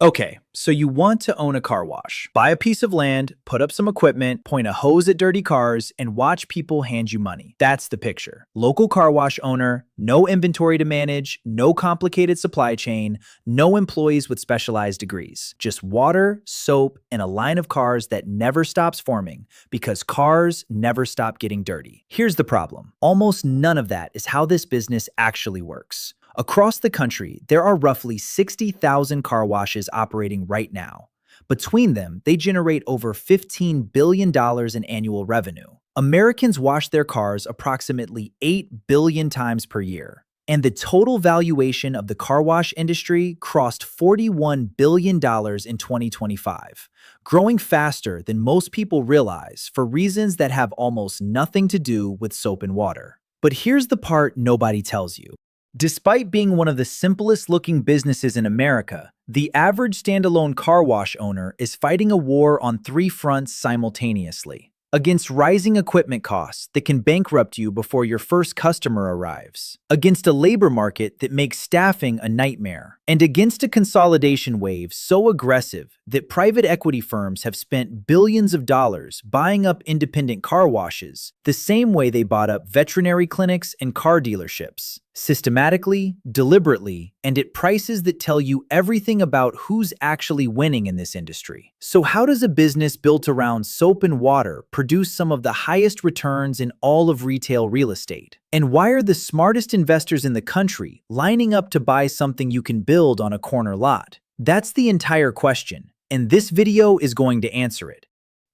Okay, so you want to own a car wash. Buy a piece of land, put up some equipment, point a hose at dirty cars, and watch people hand you money. That's the picture. Local car wash owner, no inventory to manage, no complicated supply chain, no employees with specialized degrees. Just water, soap, and a line of cars that never stops forming because cars never stop getting dirty. Here's the problem. Almost none of that is how this business actually works. Across the country, there are roughly 60,000 car washes operating right now. Between them, they generate over $15 billion in annual revenue. Americans wash their cars approximately 8 billion times per year. And the total valuation of the car wash industry crossed $41 billion in 2025, growing faster than most people realize for reasons that have almost nothing to do with soap and water. But here's the part nobody tells you. Despite being one of the simplest looking businesses in America, the average standalone car wash owner is fighting a war on three fronts simultaneously. Against rising equipment costs that can bankrupt you before your first customer arrives, against a labor market that makes staffing a nightmare, and against a consolidation wave so aggressive that private equity firms have spent billions of dollars buying up independent car washes the same way they bought up veterinary clinics and car dealerships. Systematically, deliberately, and at prices that tell you everything about who's actually winning in this industry. So how does a business built around soap and water produce some of the highest returns in all of retail real estate? And why are the smartest investors in the country lining up to buy something you can build on a corner lot? That's the entire question, and this video is going to answer it.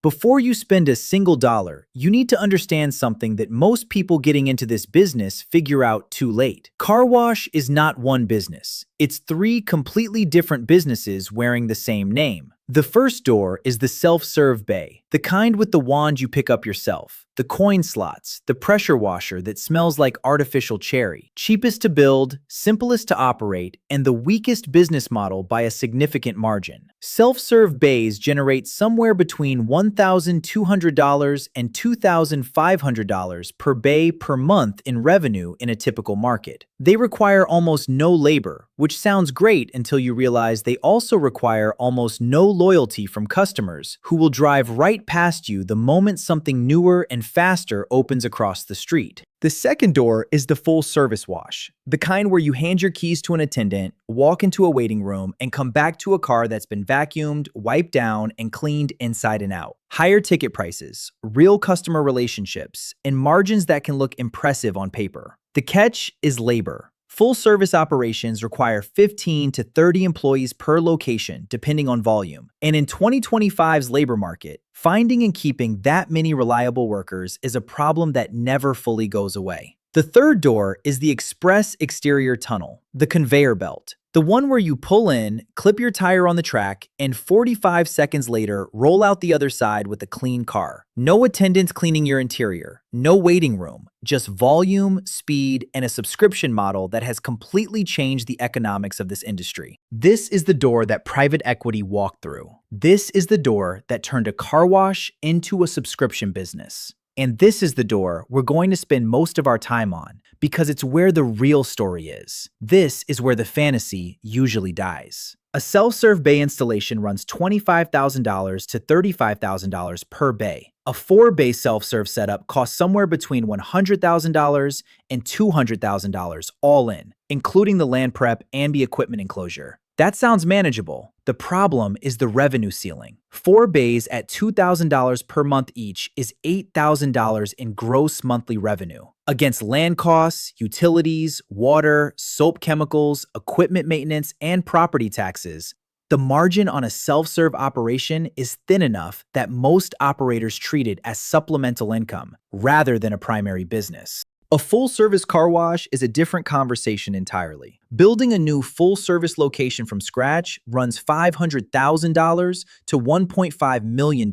Before you spend a single dollar, you need to understand something that most people getting into this business figure out too late. Car wash is not one business. It's three completely different businesses wearing the same name. The first door is the self-serve bay, the kind with the wand you pick up yourself, the coin slots, the pressure washer that smells like artificial cherry, cheapest to build, simplest to operate, and the weakest business model by a significant margin. Self-serve bays generate somewhere between $1,200 and $2,500 per bay per month in revenue in a typical market. They require almost no labor, which sounds great until you realize they also require almost no loyalty from customers who will drive right past you the moment something newer and faster opens across the street. The second door is the full-service wash, the kind where you hand your keys to an attendant, walk into a waiting room, and come back to a car that's been vacuumed, wiped down, and cleaned inside and out. Higher ticket prices, real customer relationships, and margins that can look impressive on paper. The catch is labor. Full-service operations require 15 to 30 employees per location, depending on volume. And in 2025's labor market, finding and keeping that many reliable workers is a problem that never fully goes away. The third door is the express exterior tunnel, the conveyor belt. The one where you pull in, clip your tire on the track, and 45 seconds later, roll out the other side with a clean car. No attendants cleaning your interior, no waiting room, just volume, speed, and a subscription model that has completely changed the economics of this industry. This is the door that private equity walked through. This is the door that turned a car wash into a subscription business. And this is the door we're going to spend most of our time on because it's where the real story is. This is where the fantasy usually dies. A self-serve bay installation runs $25,000 to $35,000 per bay. A 4-bay self-serve setup costs somewhere between $100,000 and $200,000 all in, including the land prep and the equipment enclosure. That sounds manageable. The problem is the revenue ceiling. 4 bays at $2,000 per month each is $8,000 in gross monthly revenue. Against land costs, utilities, water, soap chemicals, equipment maintenance, and property taxes, the margin on a self-serve operation is thin enough that most operators treat it as supplemental income rather than a primary business. A full-service car wash is a different conversation entirely. Building a new full-service location from scratch runs $500,000 to $1.5 million,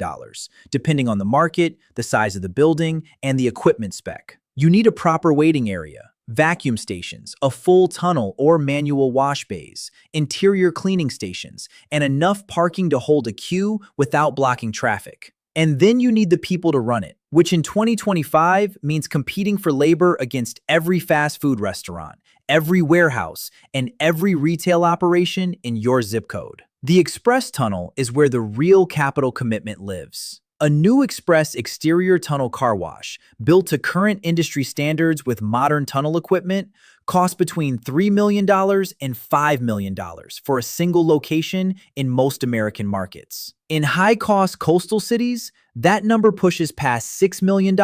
depending on the market, the size of the building, and the equipment spec. You need a proper waiting area, vacuum stations, a full tunnel or manual wash bays, interior cleaning stations, and enough parking to hold a queue without blocking traffic. And then you need the people to run it, which in 2025 means competing for labor against every fast food restaurant, every warehouse, and every retail operation in your zip code. The express tunnel is where the real capital commitment lives. A new express exterior tunnel car wash, built to current industry standards with modern tunnel equipment, costs between $3 million and $5 million for a single location in most American markets. In high-cost coastal cities, that number pushes past $6 million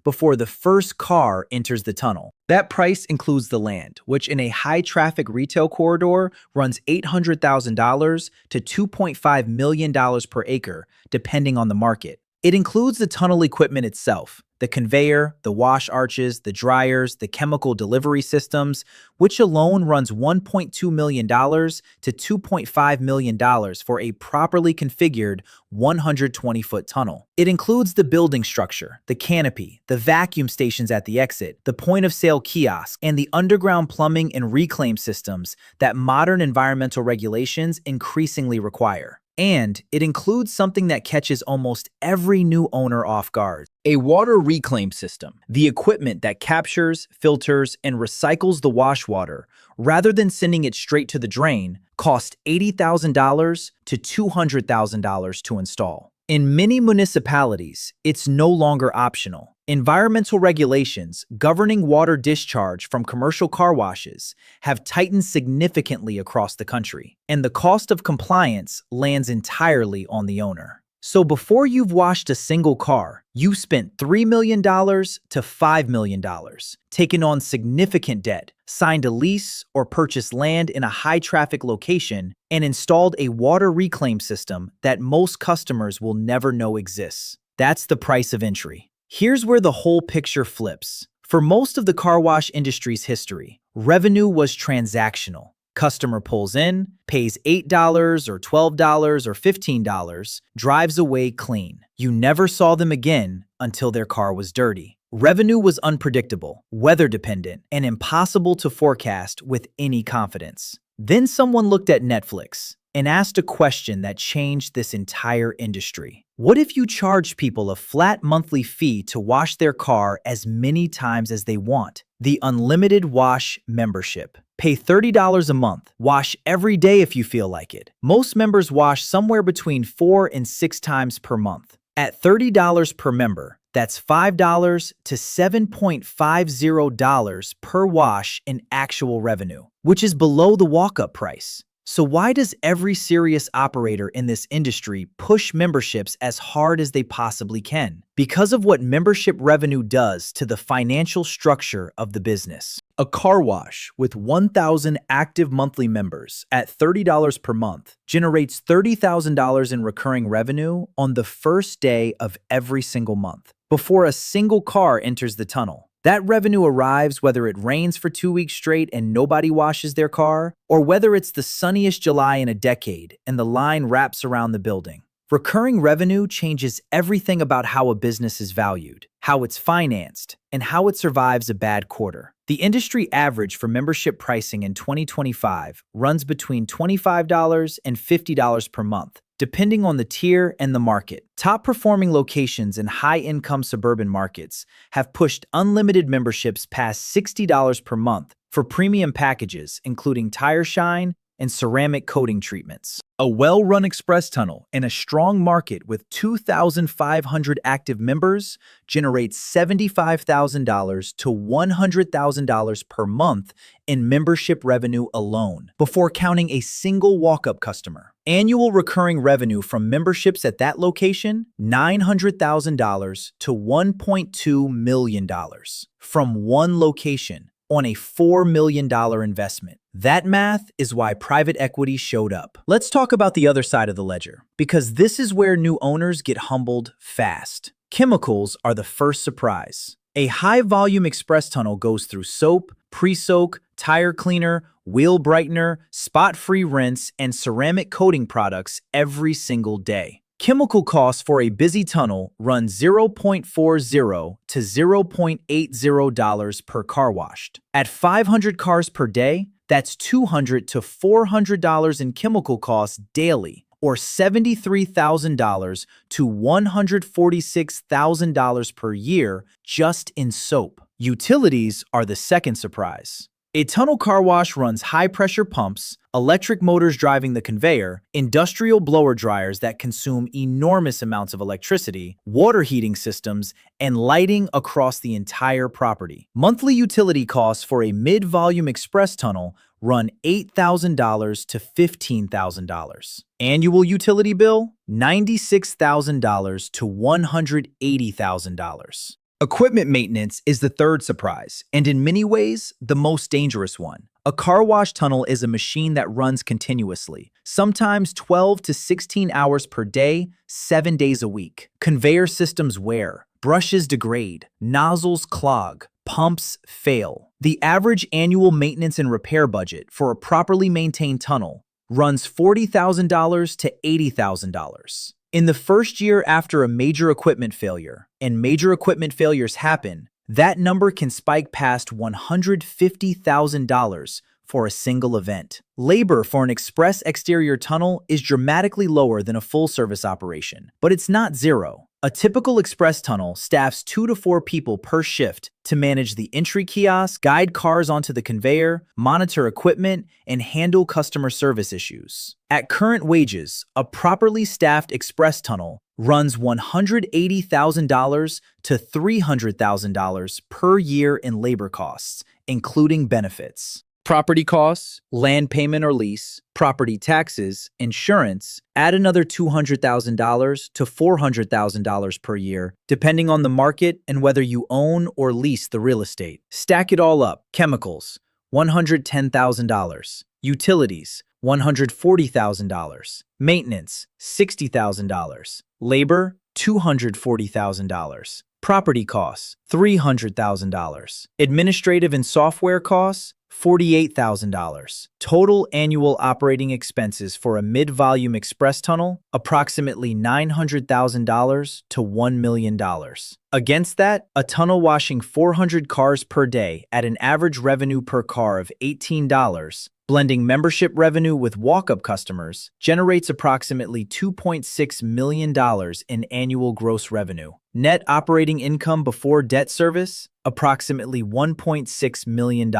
before the first car enters the tunnel. That price includes the land, which in a high-traffic retail corridor runs $800,000 to $2.5 million per acre, depending on the market. It includes the tunnel equipment itself, the conveyor, the wash arches, the dryers, the chemical delivery systems, which alone runs $1.2 million to $2.5 million for a properly configured 120-foot tunnel. It includes the building structure, the canopy, the vacuum stations at the exit, the point-of-sale kiosk, and the underground plumbing and reclaim systems that modern environmental regulations increasingly require. And it includes something that catches almost every new owner off guard: a water reclaim system, the equipment that captures, filters, and recycles the wash water rather than sending it straight to the drain, cost $80,000 to $200,000 to install. In many municipalities, it's no longer optional. Environmental regulations governing water discharge from commercial car washes have tightened significantly across the country, and the cost of compliance lands entirely on the owner. So before you've washed a single car, you spent $3 million to $5 million, taken on significant debt, signed a lease, or purchased land in a high-traffic location, and installed a water reclaim system that most customers will never know exists. That's the price of entry. Here's where the whole picture flips. For most of the car wash industry's history, revenue was transactional. Customer pulls in, pays $8 or $12 or $15, drives away clean. You never saw them again until their car was dirty. Revenue was unpredictable, weather-dependent, and impossible to forecast with any confidence. Then someone looked at Netflix and asked a question that changed this entire industry. What if you charged people a flat monthly fee to wash their car as many times as they want? The Unlimited Wash membership. Pay $30 a month. Wash every day if you feel like it. Most members wash somewhere between 4 and 6 times per month. At $30 per member, that's $5 to $7.50 per wash in actual revenue, which is below the walk-up price. So why does every serious operator in this industry push memberships as hard as they possibly can? Because of what membership revenue does to the financial structure of the business. A car wash with 1,000 active monthly members at $30 per month generates $30,000 in recurring revenue on the first day of every single month, before a single car enters the tunnel. That revenue arrives whether it rains for 2 weeks straight and nobody washes their car, or whether it's the sunniest July in a decade and the line wraps around the building. Recurring revenue changes everything about how a business is valued, how it's financed, and how it survives a bad quarter. The industry average for membership pricing in 2025 runs between $25 and $50 per month, depending on the tier and the market. Top-performing locations in high-income suburban markets have pushed unlimited memberships past $60 per month for premium packages, including tire shine and ceramic coating treatments. A well-run express tunnel in a strong market with 2,500 active members generates $75,000 to $100,000 per month in membership revenue alone, before counting a single walk-up customer. Annual recurring revenue from memberships at that location, $900,000 to $1.2 million from one location on a $4 million investment. That math is why private equity showed up. Let's talk about the other side of the ledger, because this is where new owners get humbled fast. Chemicals are the first surprise. A high-volume express tunnel goes through soap, pre-soak, tire cleaner, wheel brightener, spot-free rinse, and ceramic coating products every single day. Chemical costs for a busy tunnel run $0.40 to $0.80 per car washed. At 500 cars per day, that's $200 to $400 in chemical costs daily, or $73,000 to $146,000 per year just in soap. Utilities are the second surprise. A tunnel car wash runs high-pressure pumps, electric motors driving the conveyor, industrial blower dryers that consume enormous amounts of electricity, water heating systems, and lighting across the entire property. Monthly utility costs for a mid-volume express tunnel run $8,000 to $15,000. Annual utility bill, $96,000 to $180,000. Equipment maintenance is the third surprise, and in many ways, the most dangerous one. A car wash tunnel is a machine that runs continuously, sometimes 12 to 16 hours per day, 7 days a week. Conveyor systems wear, brushes degrade, nozzles clog, pumps fail. The average annual maintenance and repair budget for a properly maintained tunnel runs $40,000 to $80,000. In the first year after a major equipment failure, and major equipment failures happen, that number can spike past $150,000 for a single event. Labor for an express exterior tunnel is dramatically lower than a full-service operation, but it's not zero. A typical express tunnel staffs 2 to 4 people per shift to manage the entry kiosk, guide cars onto the conveyor, monitor equipment, and handle customer service issues. At current wages, a properly staffed express tunnel runs $180,000 to $300,000 per year in labor costs, including benefits. Property costs, land payment or lease, property taxes, insurance, add another $200,000 to $400,000 per year, depending on the market and whether you own or lease the real estate. Stack it all up. Chemicals, $110,000. Utilities, $140,000. Maintenance, $60,000. Labor, $240,000. Property costs, $300,000. Administrative and software costs, $48,000. Total annual operating expenses for a mid-volume express tunnel, approximately $900,000 to $1 million. Against that, a tunnel washing 400 cars per day at an average revenue per car of $18, blending membership revenue with walk-up customers, generates approximately $2.6 million in annual gross revenue. Net operating income before debt service, approximately $1.6 million.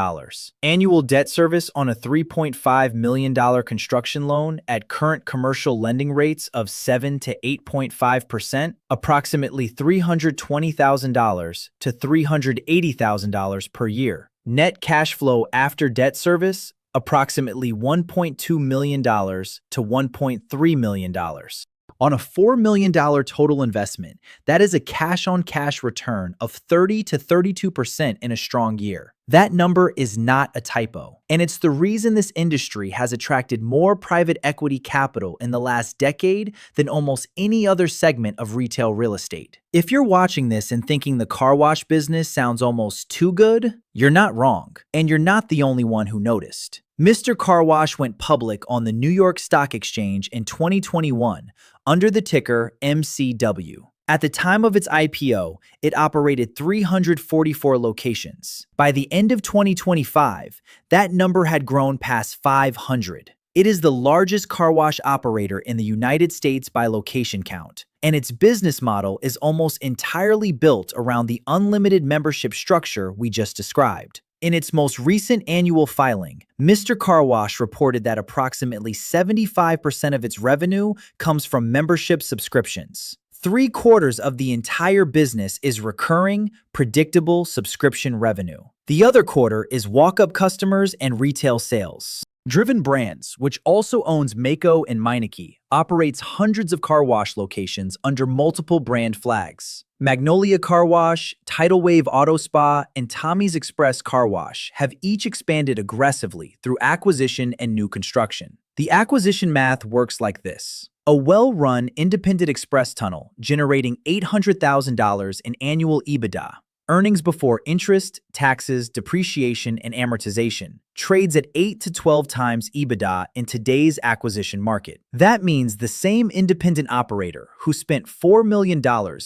Annual debt service on a $3.5 million construction loan at current commercial lending rates of 7 to 8.5%, approximately $320,000 to $380,000 per year. Net cash flow after debt service, approximately $1.2 million to $1.3 million. On a $4 million total investment, that is a cash-on-cash return of 30 to 32% in a strong year. That number is not a typo, and it's the reason this industry has attracted more private equity capital in the last decade than almost any other segment of retail real estate. If you're watching this and thinking the car wash business sounds almost too good, you're not wrong, and you're not the only one who noticed. Mr. Car Wash went public on the New York Stock Exchange in 2021 under the ticker MCW. At the time of its IPO, it operated 344 locations. By the end of 2025, that number had grown past 500. It is the largest car wash operator in the United States by location count, and its business model is almost entirely built around the unlimited membership structure we just described. In its most recent annual filing, Mr. Car Wash reported that approximately 75% of its revenue comes from membership subscriptions. 3/4 of the entire business is recurring, predictable subscription revenue. The other quarter is walk-up customers and retail sales. Driven Brands, which also owns Mako and Meineke, operates hundreds of car wash locations under multiple brand flags. Magnolia Car Wash, Tidal Wave Auto Spa, and Tommy's Express Car Wash have each expanded aggressively through acquisition and new construction. The acquisition math works like this. A well-run independent express tunnel generating $800,000 in annual EBITDA, earnings before interest, taxes, depreciation, and amortization, trades at 8 to 12 times EBITDA in today's acquisition market. That means the same independent operator who spent $4 million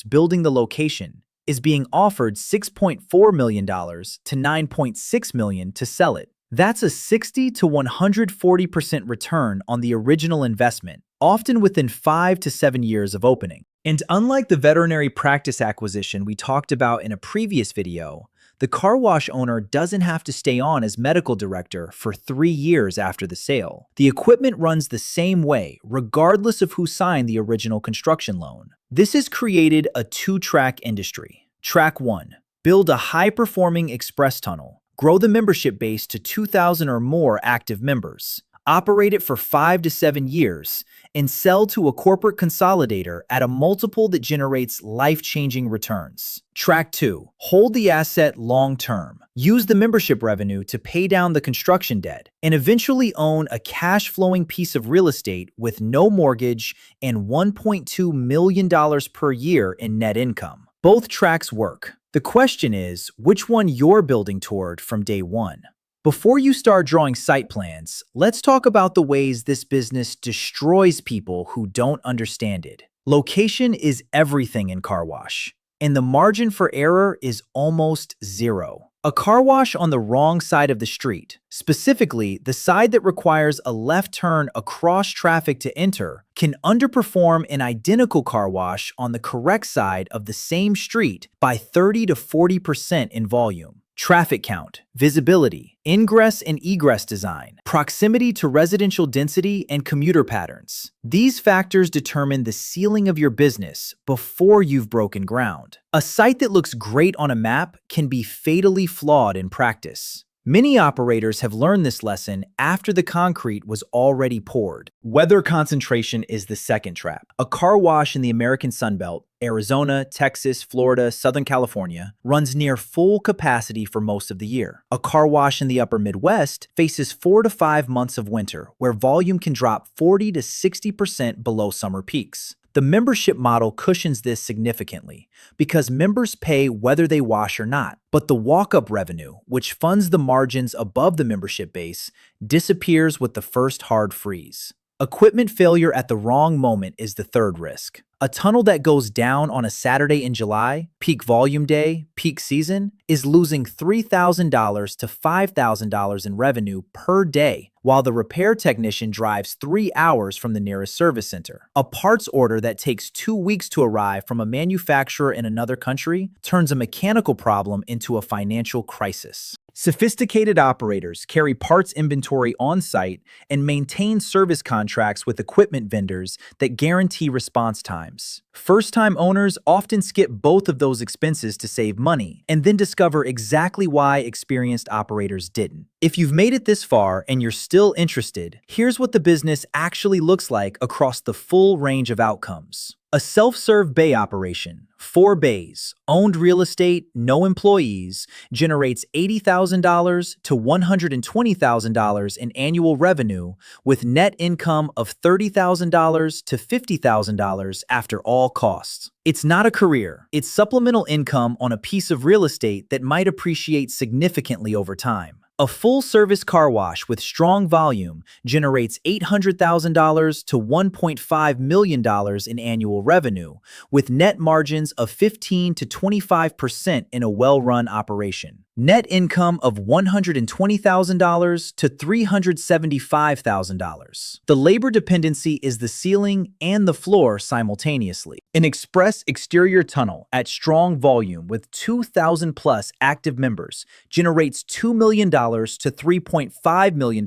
building the location is being offered $6.4 million to $9.6 million to sell it. That's a 60 to 140% return on the original investment, often within 5 to 7 years of opening. And unlike the veterinary practice acquisition we talked about in a previous video, The car wash owner doesn't have to stay on as medical director for 3 years after the sale. The equipment runs the same way, regardless of who signed the original construction loan. This has created a two-track industry. Track 1. Build a high-performing express tunnel. Grow the membership base to 2,000 or more active members. Operate it for 5 to 7 years, and sell to a corporate consolidator at a multiple that generates life-changing returns. Track 2. Hold the asset long-term. Use the membership revenue to pay down the construction debt, and eventually own a cash-flowing piece of real estate with no mortgage and $1.2 million per year in net income. Both tracks work. The question is, which one you're building toward from day one? Before you start drawing site plans, let's talk about the ways this business destroys people who don't understand it. Location is everything in car wash, and the margin for error is almost zero. A car wash on the wrong side of the street, specifically the side that requires a left turn across traffic to enter, can underperform an identical car wash on the correct side of the same street by 30 to 40% in volume. Traffic count, visibility, ingress and egress design, proximity to residential density and commuter patterns. These factors determine the ceiling of your business before you've broken ground. A site that looks great on a map can be fatally flawed in practice. Many operators have learned this lesson after the concrete was already poured. Weather concentration is the second trap. A car wash in the American Sunbelt, Arizona, Texas, Florida, Southern California, runs near full capacity for most of the year. A car wash in the upper Midwest faces 4 to 5 months of winter, where volume can drop 40 to 60% below summer peaks. The membership model cushions this significantly because members pay whether they wash or not, but the walk-up revenue, which funds the margins above the membership base, disappears with the first hard freeze. Equipment failure at the wrong moment is the third risk. A tunnel that goes down on a Saturday in July, peak volume day, peak season, is losing $3,000 to $5,000 in revenue per day, while the repair technician drives 3 hours from the nearest service center. A parts order that takes 2 weeks to arrive from a manufacturer in another country turns a mechanical problem into a financial crisis. Sophisticated operators carry parts inventory on site and maintain service contracts with equipment vendors that guarantee response times. First-time owners often skip both of those expenses to save money and then discover exactly why experienced operators didn't. If you've made it this far and you're still interested, here's what the business actually looks like across the full range of outcomes. A self-serve bay operation, 4 bays, owned real estate, no employees, generates $80,000 to $120,000 in annual revenue with net income of $30,000 to $50,000 after all costs. It's not a career, it's supplemental income on a piece of real estate that might appreciate significantly over time. A full-service car wash with strong volume generates $800,000 to $1.5 million in annual revenue, with net margins of 15 to 25% in a well-run operation. Net income of $120,000 to $375,000. The labor dependency is the ceiling and the floor simultaneously. An express exterior tunnel at strong volume with 2,000 plus active members generates $2 million to $3.5 million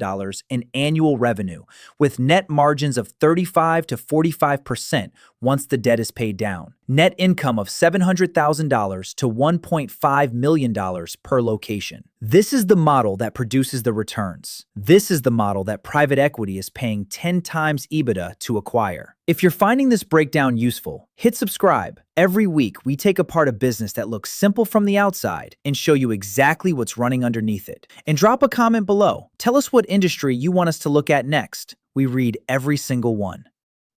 in annual revenue, with net margins of 35 to 45% once the debt is paid down. Net income of $700,000 to $1.5 million per location. This is the model that produces the returns. This is the model that private equity is paying 10 times EBITDA to acquire. If you're finding this breakdown useful, hit subscribe. Every week, we take apart a business that looks simple from the outside and show you exactly what's running underneath it. And drop a comment below. Tell us what industry you want us to look at next. We read every single one.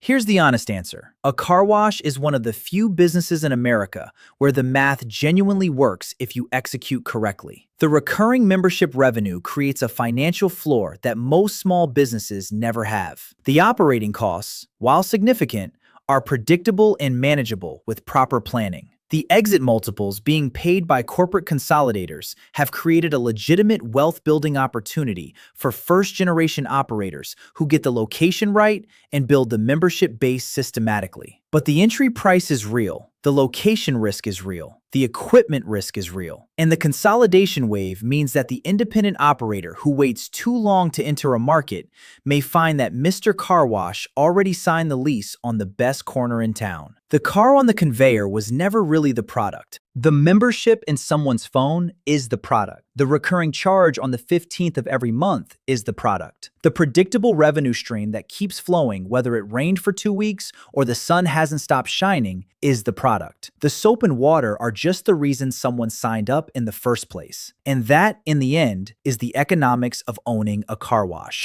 Here's the honest answer. A car wash is one of the few businesses in America where the math genuinely works if you execute correctly. The recurring membership revenue creates a financial floor that most small businesses never have. The operating costs, while significant, are predictable and manageable with proper planning. The exit multiples being paid by corporate consolidators have created a legitimate wealth-building opportunity for first-generation operators who get the location right and build the membership base systematically. But the entry price is real, the location risk is real, the equipment risk is real, and the consolidation wave means that the independent operator who waits too long to enter a market may find that Mr. Car Wash already signed the lease on the best corner in town. The car on the conveyor was never really the product. The membership in someone's phone is the product. The recurring charge on the 15th of every month is the product. The predictable revenue stream that keeps flowing, whether it rained for 2 weeks or the sun hasn't stopped shining, is the product. The soap and water are just the reason someone signed up in the first place. And that, in the end, is the economics of owning a car wash.